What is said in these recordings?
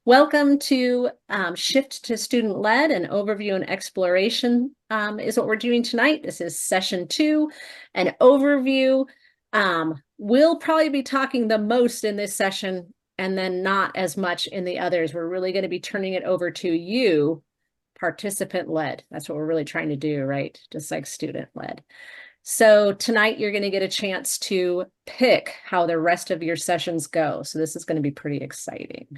Welcome to Shift to Student-Led, an overview and exploration is what we're doing tonight. This is session 2, an overview. We'll probably be talking the most in this session and then not as much in the others. We're really going to be turning it over to you, participant-led. That's what we're really trying to do, right? Just like student-led. So tonight you're going to get a chance to pick how the rest of your sessions go. So this is going to be pretty exciting.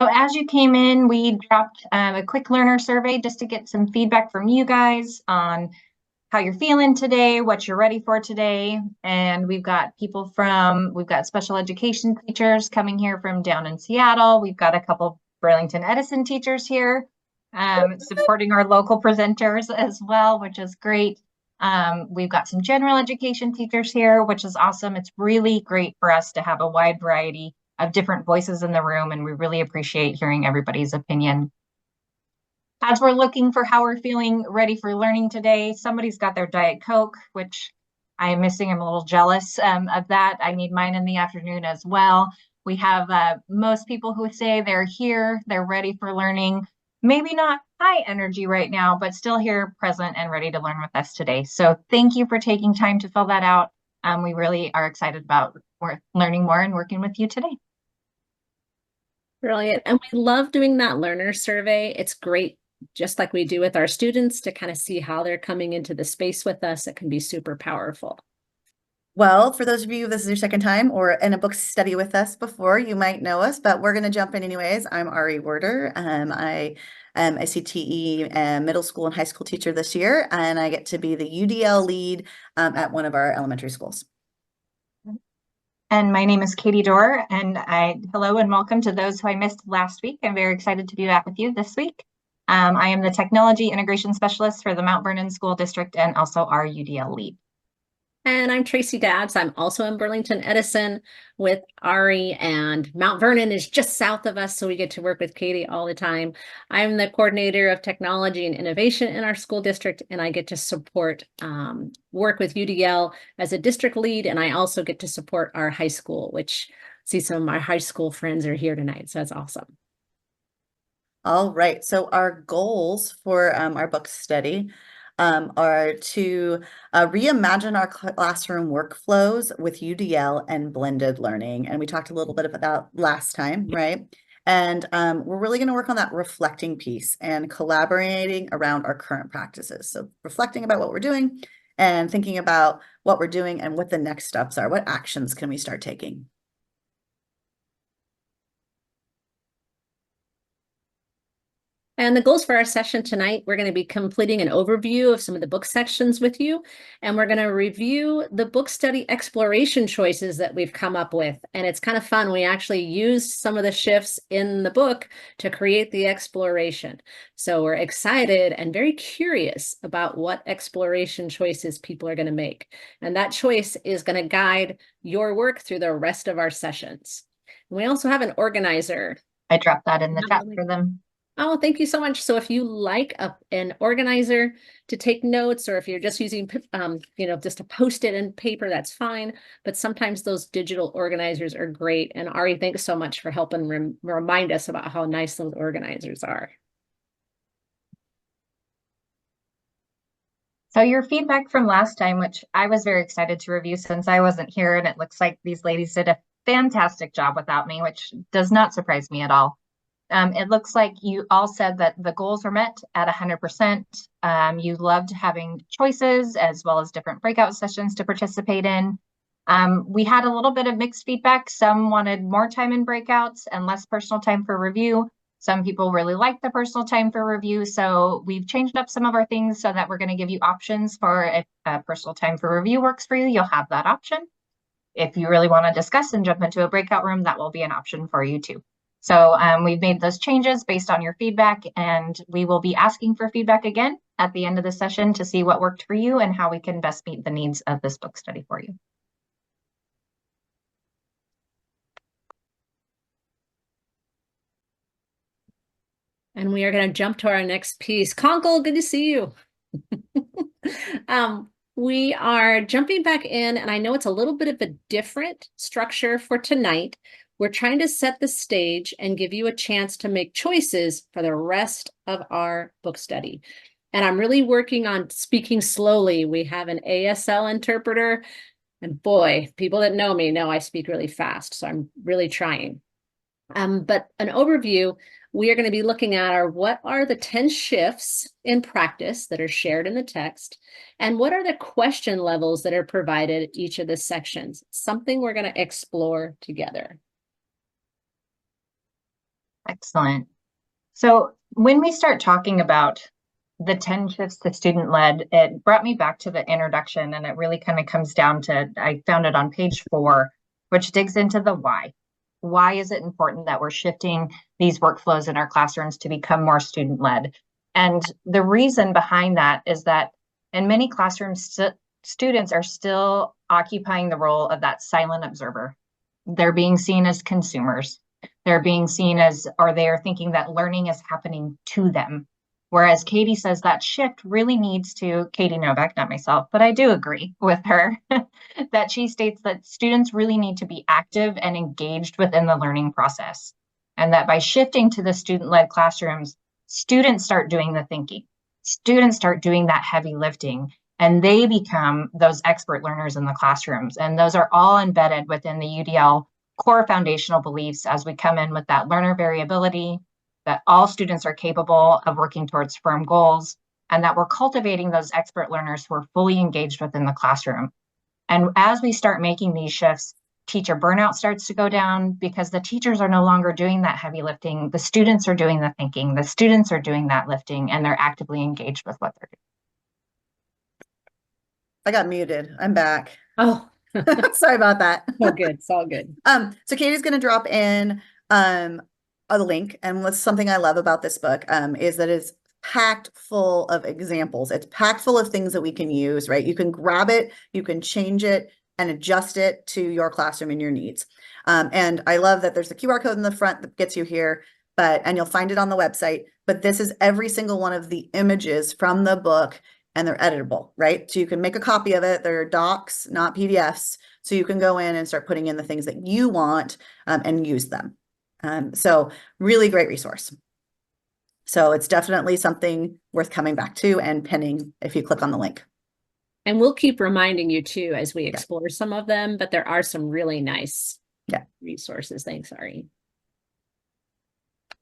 So as you came in, we dropped a quick learner survey just to get some feedback from you guys on how you're feeling today, what you're ready for today. And we've got special education teachers coming here from down in Seattle. We've got a couple Burlington Edison teachers here supporting our local presenters as well, which is great. We've got some general education teachers here, which is awesome. It's really great for us to have a wide variety of different voices in the room, and we really appreciate hearing everybody's opinion. As we're looking for how we're feeling ready for learning today, somebody's got their Diet Coke, which I am missing. I'm a little jealous of that. I need mine in the afternoon as well. We have most people who say they're here, they're ready for learning, maybe not high energy right now, but still here, present and ready to learn with us today. So thank you for taking time to fill that out. We really are excited about learning more and working with you today. Brilliant. And we love doing that learner survey. It's great, just like we do with our students, to kind of see how they're coming into the space with us. It can be super powerful. Well, for those of you, this is your second time or in a book study with us before, you might know us, but we're going to jump in anyways. I'm Ari Werder. I am a CTE middle school and high school teacher this year, and I get to be the UDL lead at one of our elementary schools. And my name is Katie Dorr, and hello and welcome to those who I missed last week. I'm very excited to be back with you this week. I am the Technology Integration Specialist for the Mount Vernon School District and also our UDL lead. And I'm Tracy Dabbs. I'm also in Burlington Edison with Ari, and Mount Vernon is just south of us, so we get to work with Katie all the time. I'm the coordinator of technology and innovation in our school district, and I get to support work with UDL as a district lead, and I also get to support our high school, which I see some of my high school friends are here tonight, so that's awesome. All right, so our goals for our book study are to reimagine our classroom workflows with UDL and blended learning. And we talked a little bit about that last time, right? And we're really going to work on that reflecting piece and collaborating around our current practices. So reflecting about what we're doing and thinking about what we're doing and what the next steps are. What actions can we start taking? And the goals for our session tonight, we're going to be completing an overview of some of the book sections with you, and we're going to review the book study exploration choices that we've come up with. And it's kind of fun. We actually used some of the shifts in the book to create the exploration. So we're excited and very curious about what exploration choices people are going to make. And that choice is going to guide your work through the rest of our sessions. We also have an organizer. I dropped that in the chat for them. Oh, thank you so much. So if you like an organizer to take notes, or if you're just using, just to post it in paper, that's fine. But sometimes those digital organizers are great. And Ari, thanks so much for helping remind us about how nice those organizers are. So your feedback from last time, which I was very excited to review since I wasn't here, and it looks like these ladies did a fantastic job without me, which does not surprise me at all. It looks like you all said that the goals were met at 100%. You loved having choices as well as different breakout sessions to participate in. We had a little bit of mixed feedback. Some wanted more time in breakouts and less personal time for review. Some people really liked the personal time for review. So we've changed up some of our things so that we're going to give you options for if personal time for review works for you, you'll have that option. If you really want to discuss and jump into a breakout room, that will be an option for you too. So we've made those changes based on your feedback, and we will be asking for feedback again at the end of the session to see what worked for you and how we can best meet the needs of this book study for you. And we are going to jump to our next piece. Conkle, good to see you. We are jumping back in, and I know it's a little bit of a different structure for tonight. We're trying to set the stage and give you a chance to make choices for the rest of our book study. And I'm really working on speaking slowly. We have an ASL interpreter, and boy, people that know me know I speak really fast, so I'm really trying. But an overview, we are going to be looking at what are the 10 shifts in practice that are shared in the text, and what are the question levels that are provided each of the sections, something we're going to explore together. Excellent. So when we start talking about the 10 shifts to student-led, it brought me back to the introduction, and it really kind of comes down to, I found it on page 4, which digs into the why. Why is it important that we're shifting these workflows in our classrooms to become more student-led? And the reason behind that is that in many classrooms, students are still occupying the role of that silent observer. They're being seen as consumers. They're being seen as, or they are thinking that learning is happening to them. Whereas Katie says that shift really needs to, Katie Novak, not myself, but I do agree with her, that she states that students really need to be active and engaged within the learning process. And that by shifting to the student-led classrooms, students start doing the thinking. Students start doing that heavy lifting, and they become those expert learners in the classrooms. And those are all embedded within the UDL core foundational beliefs as we come in with that learner variability, that all students are capable of working towards firm goals, and that we're cultivating those expert learners who are fully engaged within the classroom. And as we start making these shifts, teacher burnout starts to go down because the teachers are no longer doing that heavy lifting. The students are doing the thinking, the students are doing that lifting, and they're actively engaged with what they're doing. I got muted. I'm back. Oh, Sorry about that. oh, good. It's all good. So Katie's going to drop in a link, and what's something I love about this book is that it's packed full of examples. It's packed full of things that we can use, right? You can grab it, you can change it and adjust it to your classroom and your needs. And I love that there's the QR code in the front that gets you here, and you'll find it on the website. But this is every single one of the images from the book, and they're editable, right? So you can make a copy of it. They're docs, not PDFs. So you can go in and start putting in the things that you want and use them. So really great resource. So it's definitely something worth coming back to and pinning if you click on the link. And we'll keep reminding you too as we explore some of them, but there are some really nice resources. Thanks, Ari.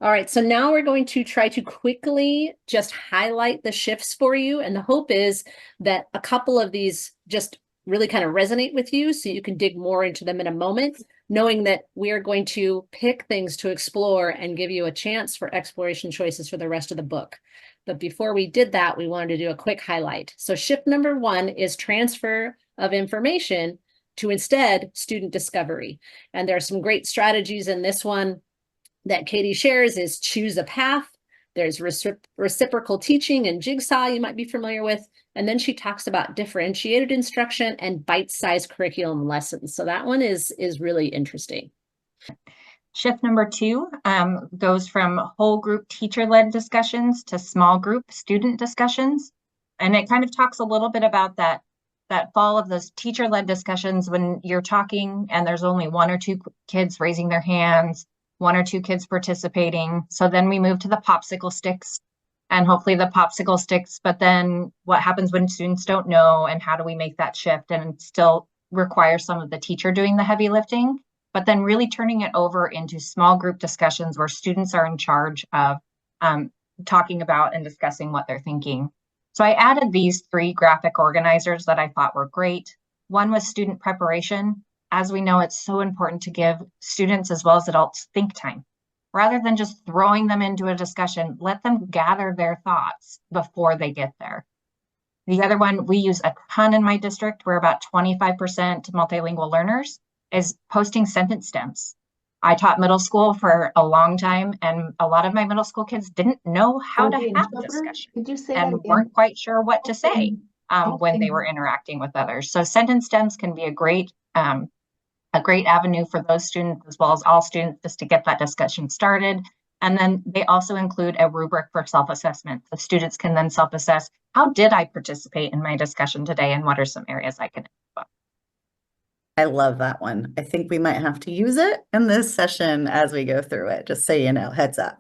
All right, so now we're going to try to quickly just highlight the shifts for you. And the hope is that a couple of these just really kind of resonate with you so you can dig more into them in a moment, knowing that we are going to pick things to explore and give you a chance for exploration choices for the rest of the book. But before we did that, we wanted to do a quick highlight. So shift number 1 is transfer of information to instead student discovery. And there are some great strategies in this one that Katie shares is choose a path. There's reciprocal teaching and jigsaw you might be familiar with. And then she talks about differentiated instruction and bite-sized curriculum lessons. So that one is really interesting. Shift number 2 goes from whole group teacher-led discussions to small group student discussions. And it kind of talks a little bit about that fall of those teacher-led discussions when you're talking and there's only 1 or 2 kids raising their hands, 1 or 2 kids participating. So then we move to the popsicle sticks and hopefully the popsicle sticks. But then what happens when students don't know, and how do we make that shift and still require some of the teacher doing the heavy lifting, but then really turning it over into small group discussions where students are in charge of talking about and discussing what they're thinking. So I added these 3 graphic organizers that I thought were great. One was student preparation. As we know, it's so important to give students as well as adults think time. Rather than just throwing them into a discussion, let them gather their thoughts before they get there. The other one we use a ton in my district, we're about 25% multilingual learners, is posting sentence stems. I taught middle school for a long time, and a lot of my middle school kids didn't know how to have a discussion and weren't quite sure what to say when they were interacting with others. So sentence stems can be a great avenue for those students as well as all students just to get that discussion started. And then they also include a rubric for self-assessment. The students can then self-assess, how did I participate in my discussion today and what are some areas I can improve on? I love that one. I think we might have to use it in this session as we go through it, just so you know, heads up.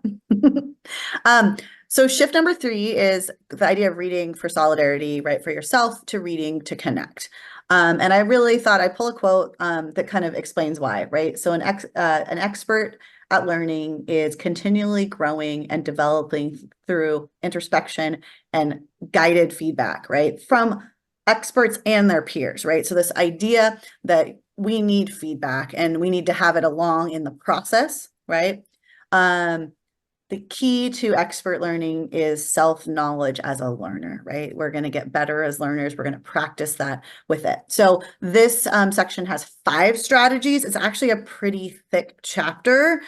So shift number 3 is the idea of reading for solidarity, right? For yourself, to reading to connect. And I really thought I'd pull a quote that kind of explains why, right? So an expert at learning is continually growing and developing through introspection and guided feedback, right? From experts and their peers, right? So this idea that we need feedback and we need to have it along in the process, right? The key to expert learning is self-knowledge as a learner, right? We're going to get better as learners. We're going to practice that with it. So this section has 5 strategies. It's actually a pretty thick chapter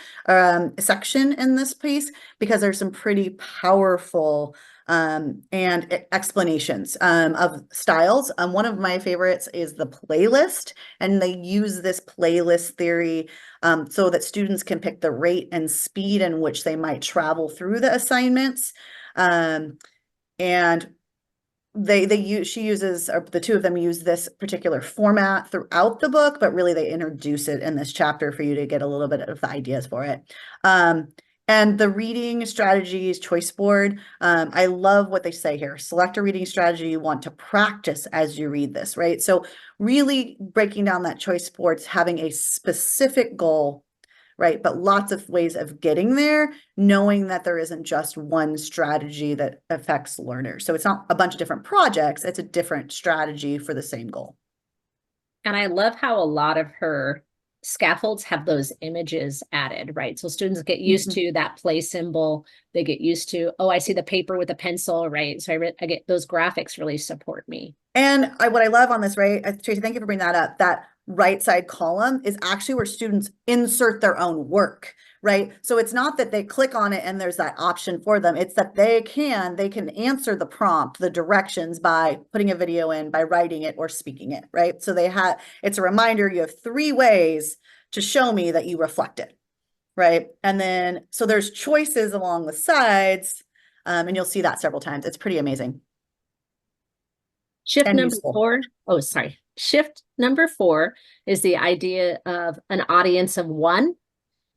section in this piece because there's some pretty powerful and explanations of styles. One of my favorites is the playlist, and they use this playlist theory so that students can pick the rate and speed in which they might travel through the assignments. And she uses, or the two of them use this particular format throughout the book, but really they introduce it in this chapter for you to get a little bit of the ideas for it. And the reading strategies choice board, I love what they say here. Select a reading strategy you want to practice as you read this, right? So really breaking down that choice boards, having a specific goal, right? But lots of ways of getting there, knowing that there isn't just one strategy that affects learners. So it's not a bunch of different projects, it's a different strategy for the same goal. And I love how a lot of her scaffolds have those images added, right? So students get used to that play symbol. They get used to, oh, I see the paper with a pencil, right? So I get those graphics really support me. And what I love on this, right, Tracy, thank you for bringing that up, that right side column is actually where students insert their own work, right? So it's not that they click on it and there's that option for them. It's that they can answer the prompt, the directions by putting a video in, by writing it or speaking it, right? So it's a reminder, you have 3 ways to show me that you reflected, right? And then, so there's choices along the sides, and you'll see that several times. It's pretty amazing. Shift And number useful. 4. Oh, sorry. Shift number 4 is the idea of an audience of 1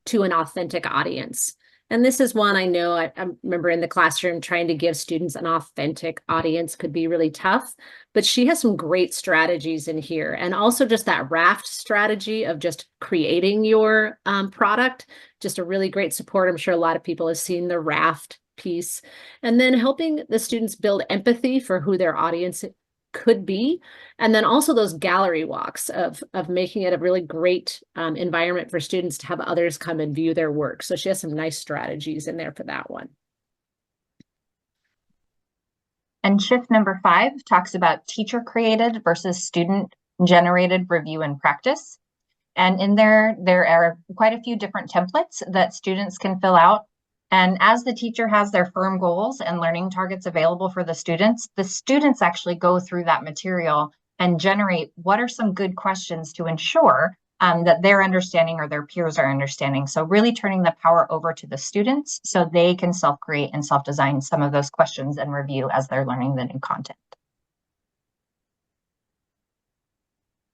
to an authentic audience. And this is one I know I remember in the classroom trying to give students an authentic audience could be really tough, but she has some great strategies in here. And also just that raft strategy of just creating your product, just a really great support. I'm sure a lot of people have seen the raft piece. And then helping the students build empathy for who their audience could be, and then also those gallery walks of making it a really great environment for students to have others come and view their work. So she has some nice strategies in there for that one. And shift number 5 talks about teacher created versus student generated review and practice. And in there are quite a few different templates that students can fill out. And as the teacher has their firm goals and learning targets available for the students actually go through that material and generate what are some good questions to ensure that they're understanding or their peers are understanding. So really turning the power over to the students so they can self-create and self-design some of those questions and review as they're learning the new content.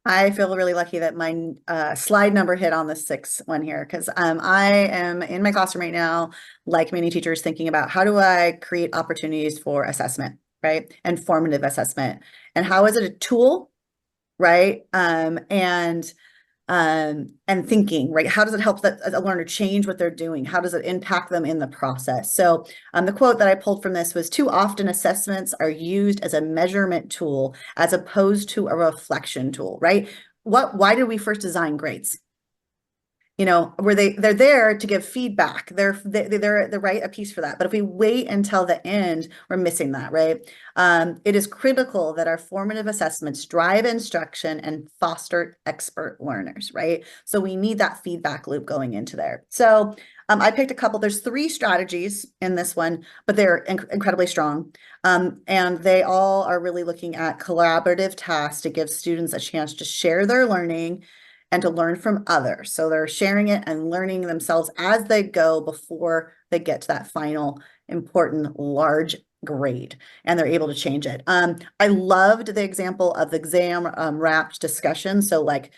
I feel really lucky that my slide number hit on the 6 one here, because I am in my classroom right now, like many teachers, thinking about how do I create opportunities for assessment, right? And formative assessment. And how is it a tool, right? And thinking, right? How does it help a learner change what they're doing? How does it impact them in the process? So the quote that I pulled from this was, too often assessments are used as a measurement tool as opposed to a reflection tool, right? Why did we first design grades? You know, they're there to give feedback. They're right, a piece for that. But if we wait until the end, we're missing that, right? It is critical that our formative assessments drive instruction and foster expert learners, right? So we need that feedback loop going into there. So I picked a couple. There's 3 strategies in this one, but they're incredibly strong. And they all are really looking at collaborative tasks to give students a chance to share their learning and to learn from others. So they're sharing it and learning themselves as they go before they get to that final important large grade, and they're able to change it. I loved the example of the exam wrapped discussion. So like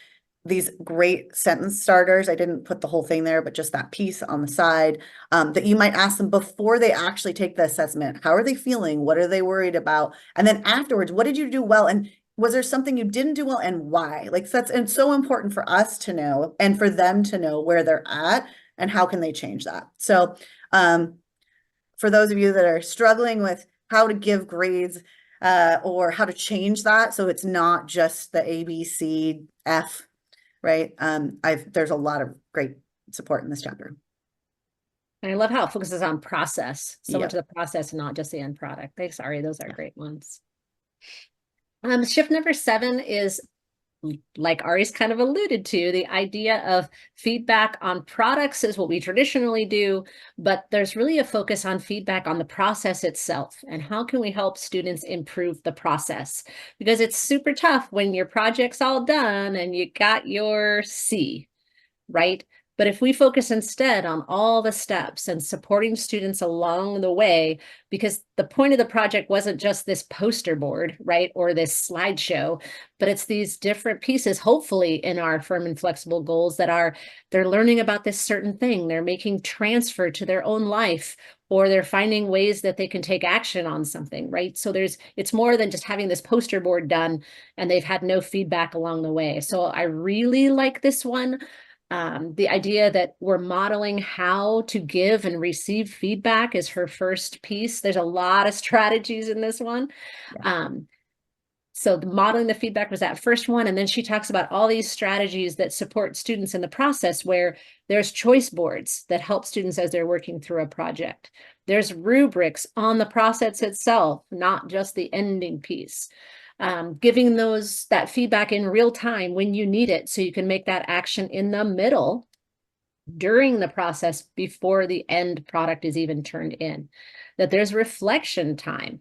these great sentence starters. I didn't put the whole thing there, but just that piece on the side, that you might ask them before they actually take the assessment. How are they feeling? What are they worried about? And then afterwards, what did you do well? And was there something you didn't do well and why? Like that's, and so important for us to know and for them to know where they're at and how can they change that. So, for those of you that are struggling with how to give grades, or how to change that, so it's not just the A, B, C, F, right? There's a lot of great support in this chapter. And I love how it focuses on process, so much Yep. of the process and not just the end product. Sorry, those are great ones. Shift number 7 is, like Ari's kind of alluded to, the idea of feedback on products is what we traditionally do, but there's really a focus on feedback on the process itself and how can we help students improve the process? Because it's super tough when your project's all done and you got your C, right? But if we focus instead on all the steps and supporting students along the way, because the point of the project wasn't just this poster board, right, or this slideshow, but it's these different pieces, hopefully in our firm and flexible goals they're learning about this certain thing, they're making transfer to their own life, or they're finding ways that they can take action on something, right? So it's more than just having this poster board done and they've had no feedback along the way. So I really like this one. The idea that we're modeling how to give and receive feedback is her first piece. There's a lot of strategies in this one. Yeah. So the modeling the feedback was that first one. And then she talks about all these strategies that support students in the process, where there's choice boards that help students as they're working through a project. There's rubrics on the process itself, not just the ending piece. Giving that feedback in real time when you need it, so you can make that action in the middle during the process before the end product is even turned in. That there's reflection time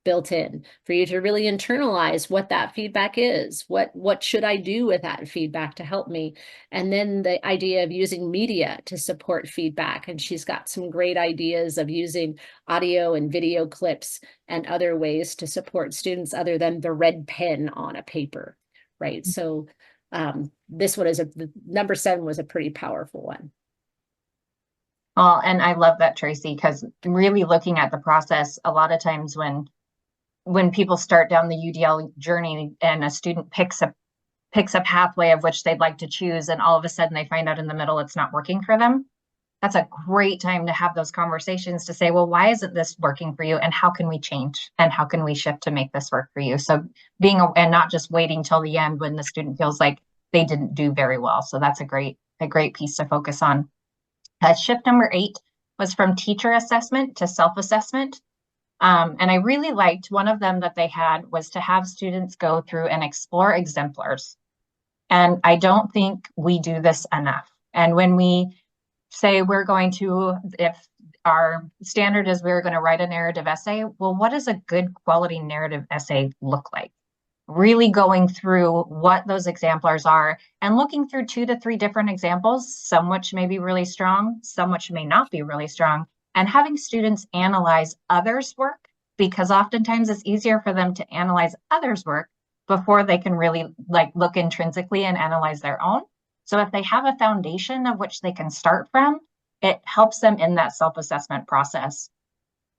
built in for you to really internalize what that feedback is. What should I do with that feedback to help me? And then the idea of using media to support feedback. And she's got some great ideas of using audio and video clips and other ways to support students other than the red pen on a paper, right? So this one number 7 was a pretty powerful one. Well, and I love that, Tracy, because really looking at the process, a lot of times when people start down the UDL journey and a student picks a pathway of which they'd like to choose, and all of a sudden they find out in the middle it's not working for them, that's a great time to have those conversations to say, well, why isn't this working for you? And how can we change? And how can we shift to make this work for you? So and not just waiting till the end when the student feels like they didn't do very well. So that's a great piece to focus on. Shift number 8 was from teacher assessment to self-assessment. And I really liked one of them that they had was to have students go through and explore exemplars. And I don't think we do this enough. And when we say we're going to, if our standard is we're going to write a narrative essay, well, what does a good quality narrative essay look like? Really going through what those exemplars are and looking through 2 to 3 different examples, some which may be really strong, some which may not be really strong, and having students analyze others' work, because oftentimes it's easier for them to analyze others' work before they can really look intrinsically and analyze their own. So if they have a foundation of which they can start from, it helps them in that self-assessment process.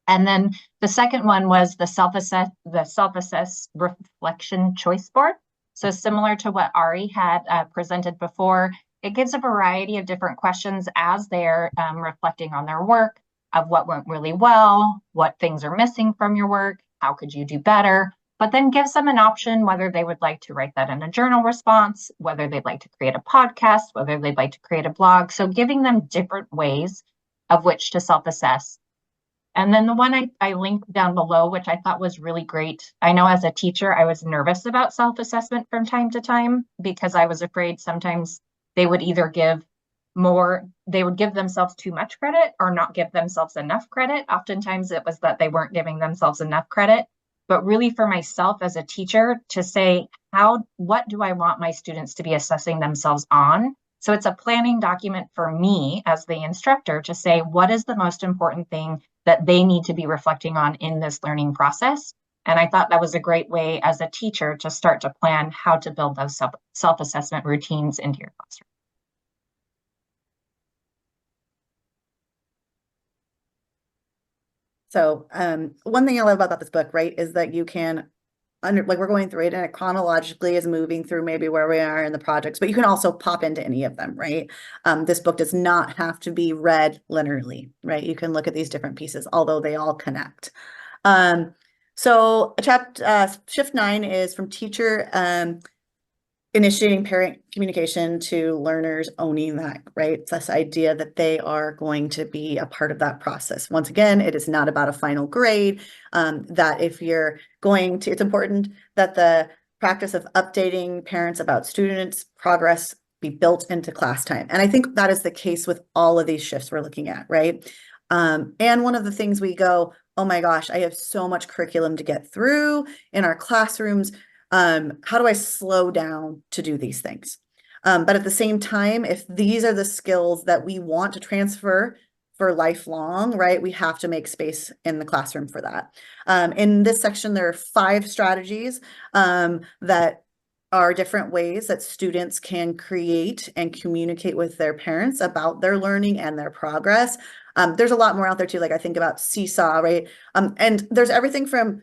And then the second one was the self-assess reflection choice board. So similar to what Ari had presented before, it gives a variety of different questions as they're reflecting on their work, of what went really well, what things are missing from your work, how could you do better, but then gives them an option whether they would like to write that in a journal response, whether they'd like to create a podcast, whether they'd like to create a blog. So giving them different ways of which to self-assess. And then the one I linked down below, which I thought was really great. I know as a teacher, I was nervous about self-assessment from time to time because I was afraid sometimes they would either give themselves too much credit or not give themselves enough credit. Oftentimes it was that they weren't giving themselves enough credit. But really for myself as a teacher to say, what do I want my students to be assessing themselves on? So it's a planning document for me as the instructor to say, what is the most important thing that they need to be reflecting on in this learning process? And I thought that was a great way as a teacher to start to plan how to build those self-assessment routines into your classroom. So one thing I love about this book, right, is that you can like we're going through it and it chronologically is moving through maybe where we are in the projects, but you can also pop into any of them, right? This book does not have to be read linearly, right? You can look at these different pieces, although they all connect. So shift 9 is from teacher initiating parent communication to learners owning that, right? It's this idea that they are going to be a part of that process. Once again, it is not about a final grade, that if you're going to, it's important that the practice of updating parents about students' progress be built into class time. And I think that is the case with all of these shifts we're looking at, right? And one of the things we go, oh my gosh, I have so much curriculum to get through in our classrooms. How do I slow down to do these things? But at the same time, if these are the skills that we want to transfer for lifelong, right, we have to make space in the classroom for that. In this section, there are 5 strategies that are different ways that students can create and communicate with their parents about their learning and their progress. There's a lot more out there too, like I think about Seesaw, right? And there's everything from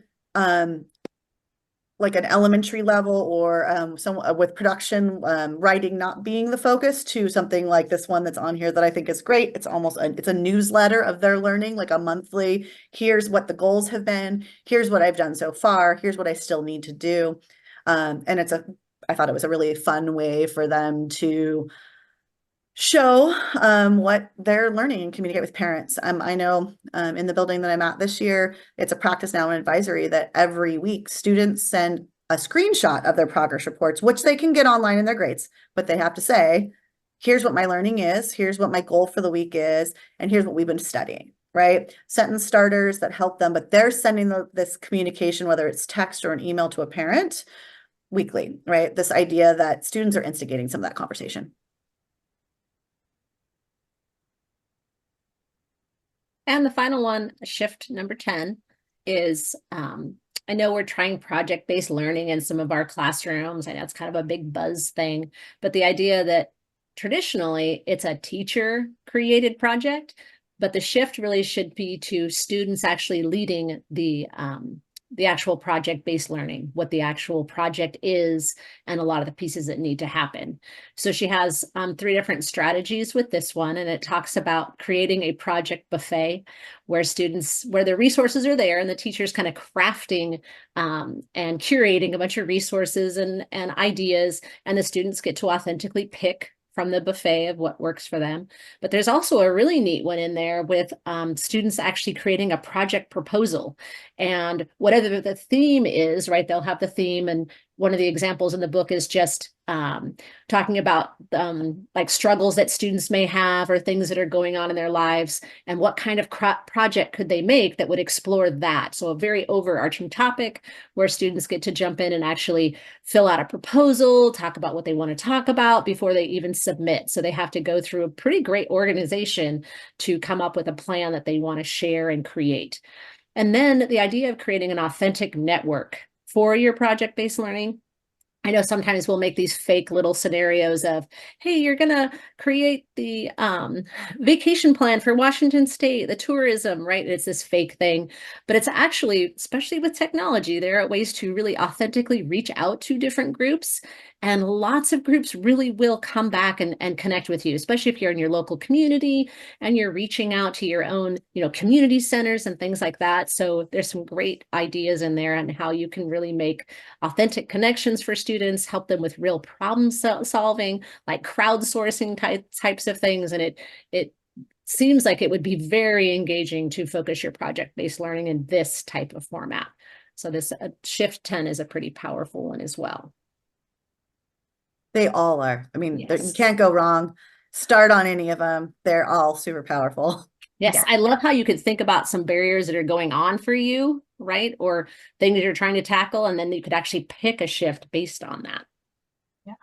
like an elementary level or some with production writing not being the focus to something like this one that's on here that I think is great. It's almost it's a newsletter of their learning, like a monthly, here's what the goals have been, here's what I've done so far, here's what I still need to do. And I thought it was a really fun way for them to show what they're learning and communicate with parents. I know in the building that I'm at this year, it's a practice now in advisory that every week students send a screenshot of their progress reports, which they can get online in their grades, but they have to say, here's what my learning is, here's what my goal for the week is, and here's what we've been studying, right? Sentence starters that help them, but they're sending this communication, whether it's text or an email to a parent weekly, right? This idea that students are instigating some of that conversation. And the final one, shift number 10, is I know we're trying project-based learning in some of our classrooms. I know it's kind of a big buzz thing, but the idea that traditionally it's a teacher-created project, but the shift really should be to students actually leading the actual project-based learning, what the actual project is, and a lot of the pieces that need to happen. So she has 3 different strategies with this one, and it talks about creating a project buffet where the resources are there and the teacher's kind of crafting and curating a bunch of resources and ideas, and the students get to authentically pick from the buffet of what works for them. But there's also a really neat one in there with students actually creating a project proposal. And whatever the theme is, right, they'll have the theme. And one of the examples in the book is just talking about like struggles that students may have or things that are going on in their lives, and what kind of project could they make that would explore that. So a very overarching topic where students get to jump in and actually fill out a proposal, talk about what they want to talk about before they even submit. So they have to go through a pretty great organization to come up with a plan that they want to share and create. And then the idea of creating an authentic network for your project-based learning. I know sometimes we'll make these fake little scenarios of, hey, you're going to create the vacation plan for Washington State, the tourism, right? It's this fake thing, but it's actually, especially with technology, there are ways to really authentically reach out to different groups. And lots of groups really will come back and connect with you, especially if you're in your local community and you're reaching out to your own, community centers and things like that. So there's some great ideas in there on how you can really make authentic connections for students, help them with real problem solving, like crowdsourcing types of things. And it seems like it would be very engaging to focus your project-based learning in this type of format. So this shift 10 is a pretty powerful one as well. They all are. I mean, Yes. you can't go wrong. Start on any of them. They're all super powerful. Yes, Yeah. I love how you could think about some barriers that are going on for you, right? Or things that you're trying to tackle, and then you could actually pick a shift based on that. Yeah.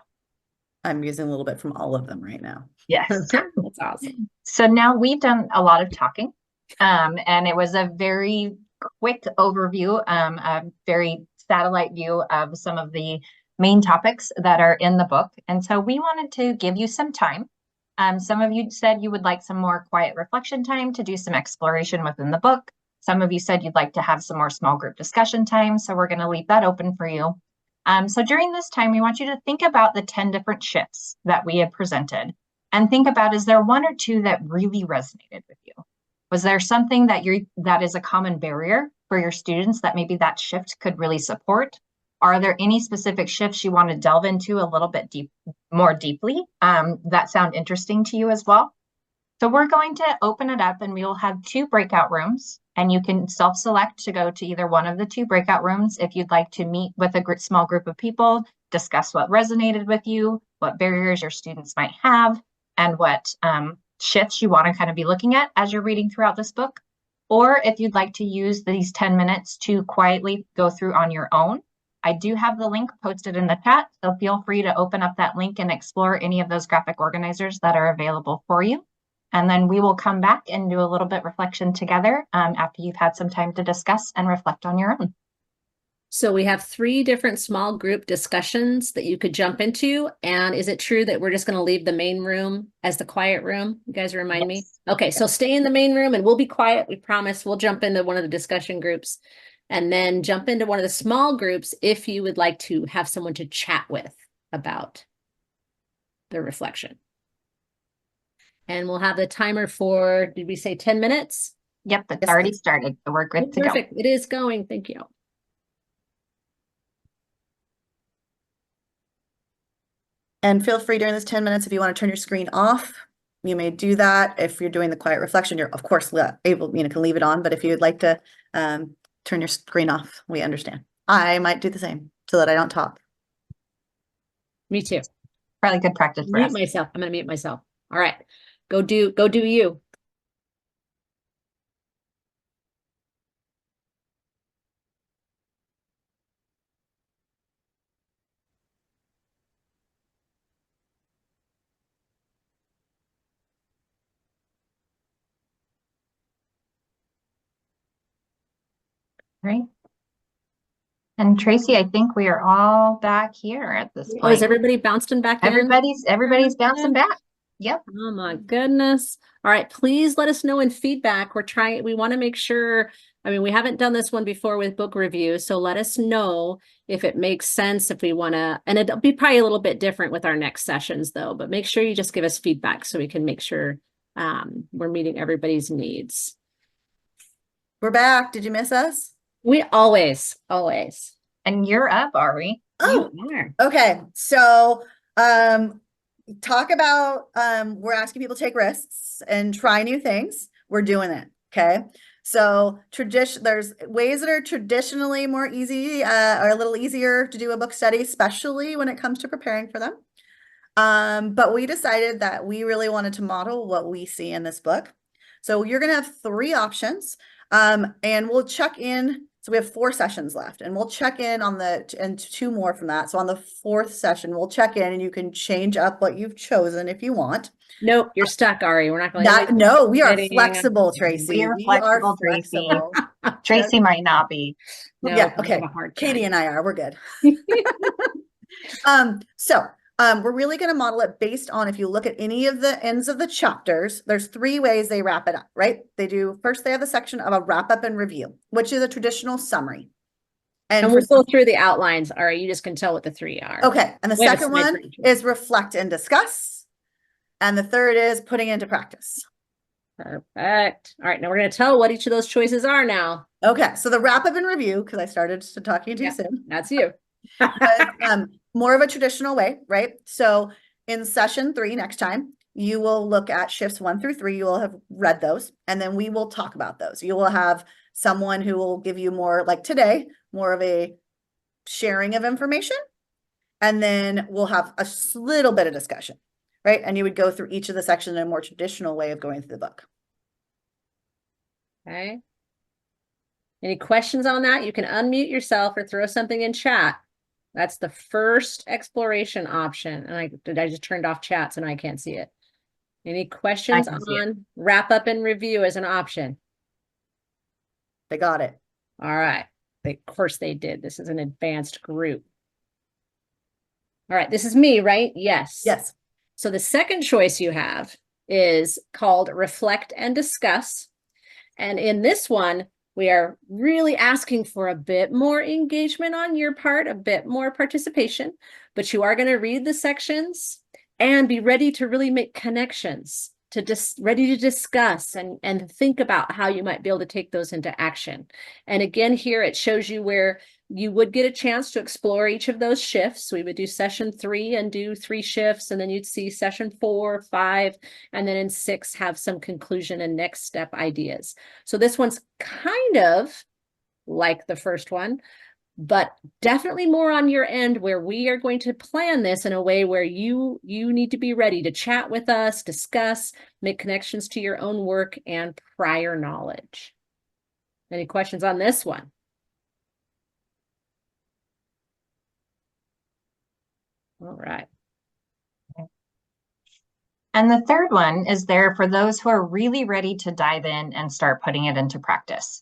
I'm using a little bit from all of them right now. Yes. That's awesome. So now we've done a lot of talking, and it was a very quick overview, a very satellite view of some of the main topics that are in the book. And so we wanted to give you some time. Some of you said you would like some more quiet reflection time to do some exploration within the book. Some of you said you'd like to have some more small group discussion time. So we're going to leave that open for you. So during this time, we want you to think about the 10 different shifts that we had presented and think about, is there one or two that really resonated with you? Was there something that is a common barrier for your students that maybe that shift could really support? Are there any specific shifts you want to delve into a little bit more deeply that sound interesting to you as well? So we're going to open it up and we will have 2 breakout rooms, and you can self-select to go to either one of the 2 breakout rooms if you'd like to meet with a small group of people, discuss what resonated with you, what barriers your students might have, and what shifts you want to kind of be looking at as you're reading throughout this book. Or if you'd like to use these 10 minutes to quietly go through on your own, I do have the link posted in the chat, so feel free to open up that link and explore any of those graphic organizers that are available for you. And then we will come back and do a little bit reflection together after you've had some time to discuss and reflect on your own. So we have 3 different small group discussions that you could jump into. And is it true that we're just going to leave the main room as the quiet room? You guys remind me? Okay, so stay in the main room and we'll be quiet. We promise. We'll jump into one of the discussion groups and then jump into one of the small groups if you would like to have someone to chat with about the reflection. And we'll have the timer for, did we say 10 minutes? Yep, it's already started, so we're good to go. Perfect. It is going. Thank you. And feel free during this 10 minutes, if you want to turn your screen off, you may do that. If you're doing the quiet reflection, you're of course able, can leave it on, but if you would like to turn your screen off, we understand. I might do the same so that I don't talk. Me too. Probably good practice for us. Mute myself. I'm going to mute myself. All right. Go do you. Right. And Tracy, I think we are all back here at this point. Oh, is everybody bouncing back in? Everybody's bouncing back. Yep. Oh my goodness. All right. Please let us know in feedback. We want to make sure, we haven't done this one before with book review. So let us know if it makes sense, if we want to, and it'll be probably a little bit different with our next sessions though, but make sure you just give us feedback so we can make sure we're meeting everybody's needs. We're back. Did you miss us? We always. And you're up, are we? Oh, You are. okay. So, talk about, we're asking people to take risks and try new things. We're doing it. Okay. So there's ways that are traditionally more easy, or a little easier to do a book study, especially when it comes to preparing for them. But we decided that we really wanted to model what we see in this book. So you're going to have 3 options. And we'll check in. So we have 4 sessions left, and we'll check in on and 2 more from that. So on the 4th session, we'll check in and you can change up what you've chosen if you want. Nope, you're stuck, Ari. We're not going to. No, we are kidding. flexible, Tracy. We are flexible, Tracy. Tracy might not be. No, yeah, okay. Katie and I are. We're good. We're really going to model it based on, if you look at any of the ends of the chapters, there's 3 ways they wrap it up, right? They have a section of a wrap up and review, which is a traditional summary. And we'll go through the outlines. All right, you just can tell what the 3 are. Okay. And the second one is reflect and discuss. And the third is putting into practice. Perfect. All right. Now we're going to tell what each of those choices are now. Okay. So the wrap up and review, because I started talking too soon. That's you. More of a traditional way, right? So in session 3 next time, you will look at shifts 1 through 3. You will have read those, and then we will talk about those. You will have someone who will give you more, like today, more of a sharing of information. And then we'll have a little bit of discussion, right? And you would go through each of the sections in a more traditional way of going through the book. Okay. Any questions on that? You can unmute yourself or throw something in chat. That's the first exploration option. And I just turned off chat, so now I can't see it. Any questions on wrap up and review as an option? They got it. All right. Of course they did. This is an advanced group. All right. This is me, right? Yes. Yes. So the second choice you have is called reflect and discuss. And in this one, we are really asking for a bit more engagement on your part, a bit more participation, but you are going to read the sections and be ready to really make connections, to just ready to discuss and think about how you might be able to take those into action. And again, here it shows you where you would get a chance to explore each of those shifts. We would do session 3 and do 3 shifts, and then you'd see session 4, 5, and then in 6 have some conclusion and next step ideas. So this one's kind of like the first one, but definitely more on your end, where we are going to plan this in a way where you need to be ready to chat with us, discuss, make connections to your own work and prior knowledge. Any questions on this one? All right. And the third one is there for those who are really ready to dive in and start putting it into practice.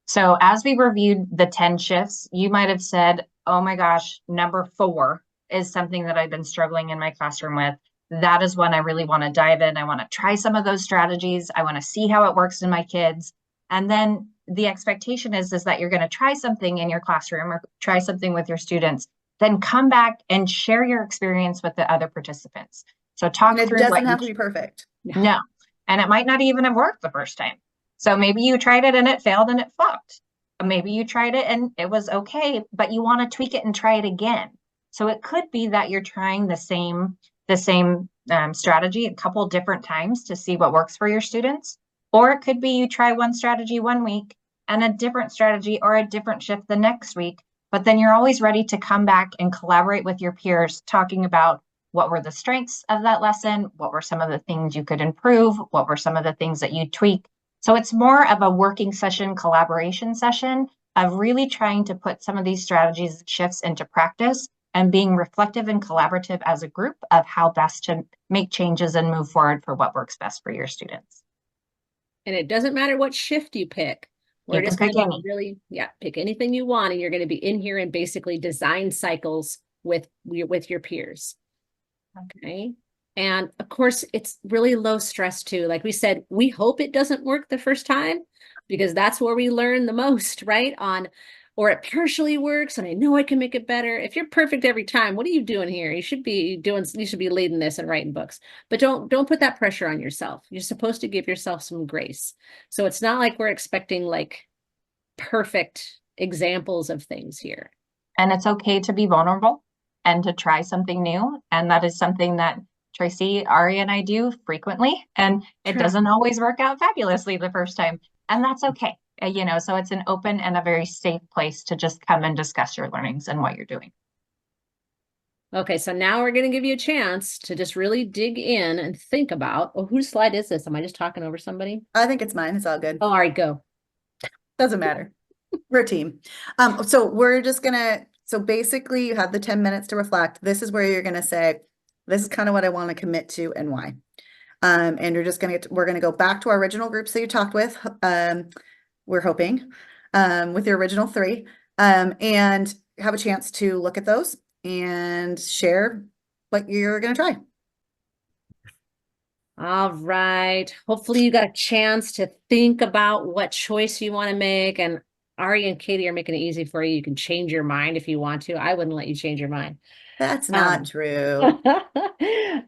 So as we reviewed the 10 shifts, you might have said, oh my gosh, number 4 is something that I've been struggling in my classroom with. That is one I really want to dive in. I want to try some of those strategies. I want to see how it works in my kids. And then the expectation is that you're going to try something in your classroom or try something with your students, then come back and share your experience with the other participants. So talk And it through doesn't have to be perfect. No, and it might not even have worked the first time. So maybe you tried it and it failed and it flopped. Maybe you tried it and it was okay, but you want to tweak it and try it again. So it could be that you're trying the same strategy a couple different times to see what works for your students. Or it could be you try one strategy one week and a different strategy or a different shift the next week, but then you're always ready to come back and collaborate with your peers, talking about what were the strengths of that lesson? What were some of the things you could improve? What were some of the things that you tweak? So it's more of a working session, collaboration session of really trying to put some of these strategies and shifts into practice and being reflective and collaborative as a group of how best to make changes and move forward for what works best for your students. And it doesn't matter what shift you pick. You can pick any. Really, pick anything you want, and you're going to be in here and basically design cycles with your peers. Okay. And of course, it's really low stress too. Like we said, we hope it doesn't work the first time because that's where we learn the most, right? Or it partially works and I know I can make it better. If you're perfect every time, what are you doing here? You should be leading this and writing books, but don't put that pressure on yourself. You're supposed to give yourself some grace. So it's not like we're expecting like perfect examples of things here. And it's okay to be vulnerable and to try something new. And that is something that Tracy, Ari, and I do frequently. And it doesn't always work out fabulously the first time. And that's okay. So it's an open and a very safe place to just come and discuss your learnings and what you're doing. Okay, so now we're going to give you a chance to just really dig in and think about, whose slide is this? Am I just talking over somebody? I think it's mine. It's all good. Oh, all right, go. Doesn't matter. We're a team. So we're just gonna, so basically you have the 10 minutes to reflect. This is where you're gonna say, this is kind of what I want to commit to and why. And you're just gonna we're gonna go back to our original groups that you talked with. We're hoping, with your original 3, and have a chance to look at those and share what you're gonna try. All right. Hopefully you got a chance to think about what choice you want to make. And Ari and Katie are making it easy for you. You can change your mind if you want to. I wouldn't let you change your mind. That's not true.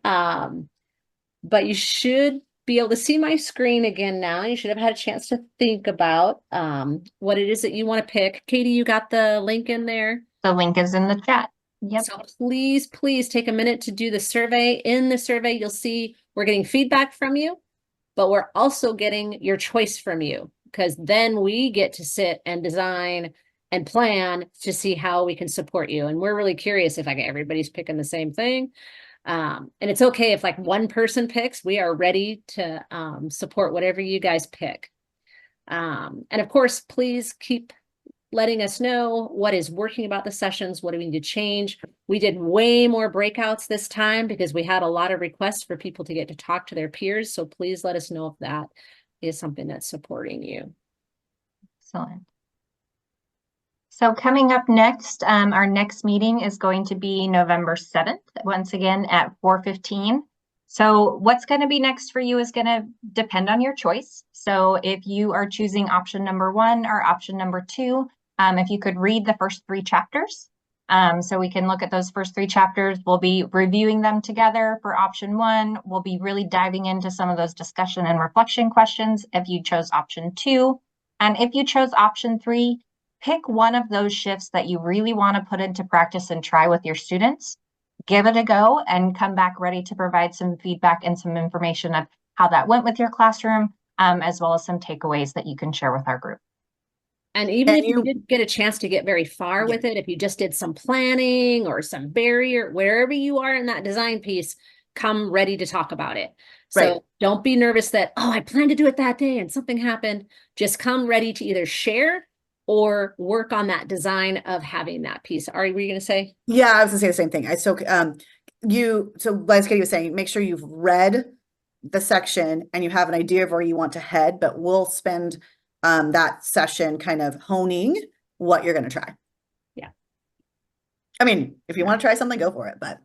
But you should be able to see my screen again now. You should have had a chance to think about what it is that you want to pick. Katie, you got the link in there? The link is in the chat. Yep. So please take a minute to do the survey. In the survey, you'll see we're getting feedback from you, but we're also getting your choice from you, because then we get to sit and design and plan to see how we can support you. And we're really curious if everybody's picking the same thing. And it's okay if like one person picks, we are ready to support whatever you guys pick. And of course, please keep letting us know what is working about the sessions. What do we need to change? We did way more breakouts this time because we had a lot of requests for people to get to talk to their peers. So please let us know if that is something that's supporting you. Excellent. So coming up next, our next meeting is going to be November 7th, once again at 4:15. So what's going to be next for you is going to depend on your choice. So if you are choosing option number 1 or option number 2, if you could read the first 3 chapters. So we can look at those first 3 chapters. We'll be reviewing them together for option 1. We'll be really diving into some of those discussion and reflection questions if you chose option 2. And if you chose option 3, pick one of those shifts that you really want to put into practice and try with your students. Give it a go and come back ready to provide some feedback and some information of how that went with your classroom, as well as some takeaways that you can share with our group. And even And if you didn't get a chance to get very far Yeah. with it, if you just did some planning or some barrier, wherever you are in that design piece, come ready to talk about it. So Right. don't be nervous that, oh, I planned to do it that day and something happened. Just come ready to either share or work on that design of having that piece. Are you going to say? Yeah, I was gonna say the same thing. So as Katie was saying, make sure you've read the section and you have an idea of where you want to head, but we'll spend that session kind of honing what you're gonna try. Yeah. I mean, if you want to try something, go for it, but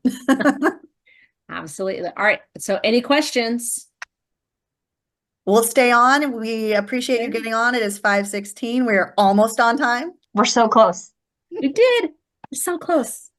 Absolutely. All right. So any questions? we'll stay on. We appreciate you Okay. getting on. It is 5:16. We're almost on time. We're so close. We did. We're so close.